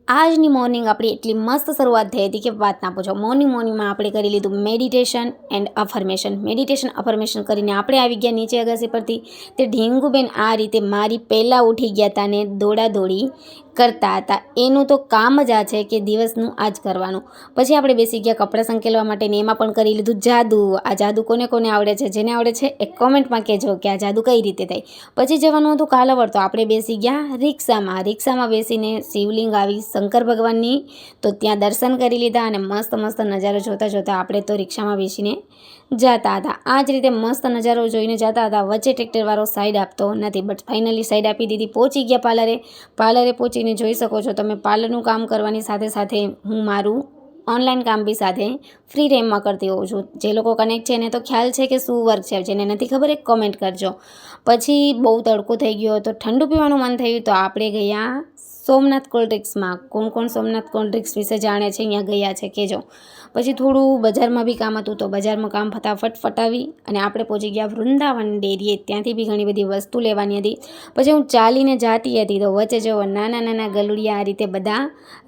આજની મોર્નિંગ આપણી એટલી મસ્ત શરૂઆત થઈ હતી કે વાત ના પૂછો। મોર્નિંગમાં આપણે કરી લીધું મેડિટેશન એન્ડ અફર્મેશન કરીને આપણે આવી ગયા નીચે અગાસી પરથી। તે ઢીંગુબેન આ રીતે મારી પહેલાં ઉઠી ગયા હતા ને દોડાદોડી કરતા હતા। એનું તો કામ જ આ છે કે દિવસનું આ જ કરવાનું। પછી આપણે બેસી ગયા કપડાં સંકેલવા માટે ને એમાં પણ કરી લીધું જાદુ। આ જાદુ કોને કોને આવડે છે, જેને આવડે છે એ કોમેન્ટમાં કહેજો કે આ જાદુ કઈ રીતે થાય। પછી જવાનું હતું કાલાવડ, તો આપણે બેસી ગયા રિક્ષામાં બેસીને શિવલિંગ આવી શંકર ભગવાનની, તો ત્યાં દર્શન કરી લીધા અને મસ્ત નજારો જોતા આપણે તો રિક્ષામાં બેસીને જતા હતા। આ જ રીતે મસ્ત નજારો જોઈને જતા હતા। વચ્ચે ટ્રેક્ટરવાળો સાઈડ આપતો નથી, બટ ફાઇનલી સાઈડ આપી દીધી। પહોંચી ગયા પાર્લરે પહોંચીને જોઈ શકો છો તમે પાર્લરનું કામ કરવાની સાથે હું મારું ઓનલાઈન કામ બી સાથે ફ્રી ટાઈમમાં કરતી હોઉં છું। જે લોકો કનેક્ટ છે એને તો ખ્યાલ છે કે શું વર્ક છે, જેને નથી ખબર એક કોમેન્ટ કરજો। પછી બહુ તડકો થઈ ગયો તો ઠંડુ પીવાનું મન થયું, તો આપણે ગયા સોમનાથ કોલ્ડ ડ્રિંક્સમાં। કોણ સોમનાથ કોલ્ડ ડ્રિંક્સ વિશે જાણે છે, અહીંયા ગયા છે કહેજો। પછી થોડું બજારમાં બી કામ હતું, તો બજારમાં કામ ફટાફટ પટાવી અને આપણે પહોંચી ગયા વૃંદાવન ડેરીએ। ત્યાંથી બી ઘણી બધી વસ્તુ લેવાની હતી। પછી હું ચાલીને જતી હતી, તો વચ્ચે જો નાના ગલુડિયા આ રીતે બધા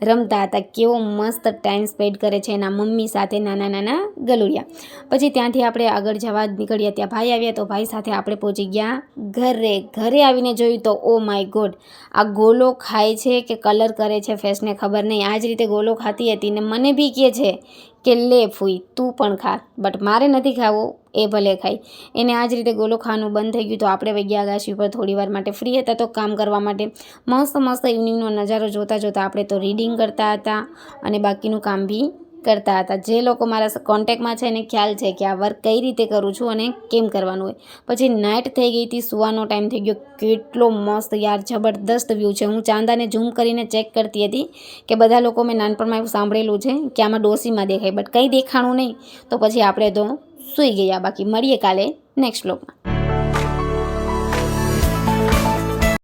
રમતા હતા। કેવો મસ્ત ટાઈમ સ્પેન્ડ કરે છે એના મમ્મી સાથે નાના ગલુડિયા। પછી ત્યાંથી આપણે આગળ જવા નીકળ્યા, ત્યાં ભાઈ આવ્યા, તો ભાઈ સાથે આપણે પહોંચી ગયા ઘરે આવીને જોયું તો ઓ માય ગોડ, આ ગોલો ખાય છે કે કલર કરે છે ફેસને ખબર નહીં। આ જ રીતે ગોલો ખાતી હતી ને મને બી કહે છે કે લે ફૂઈ તું પણ ખા, બટ મારે નથી ખાવો, એ ભલે ખાય। એને આ જ રીતે ગોલો ખાવાનું બંધ થઈ ગયું, તો આપણે વહી ગયા આગાશી ઉપર થોડી વાર માટે ફ્રી હતા તો કામ કરવા માટે। મસ્ત ઇવનિંગનો નજારો જોતા આપણે તો રીડિંગ કરતા હતા અને બાકીનું કામ બી કરતા હતા। જે લોકો મારા કોન્ટેક્ટમાં છે એને ખ્યાલ છે કે આ વર્ક કઈ રીતે કરું છું અને કેમ કરવાનું હોય। પછી નાઇટ થઈ ગઈ હતી, સુવાનો ટાઈમ થઈ ગયો। કેટલો મસ્ત યાર જબરદસ્ત વ્યૂ છે। હું ચાંદાને ઝૂમ કરીને ચેક કરતી હતી કે બધા લોકો મેં નાનપણમાં એવું સાંભળેલું છે કે આમાં ડોસીમાં દેખાય, બટ કંઈ દેખાણું નહીં, તો પછી આપણે તો સૂઈ ગયા। બાકી મળીએ કાલે નેક્સ્ટ વ્લોગમાં।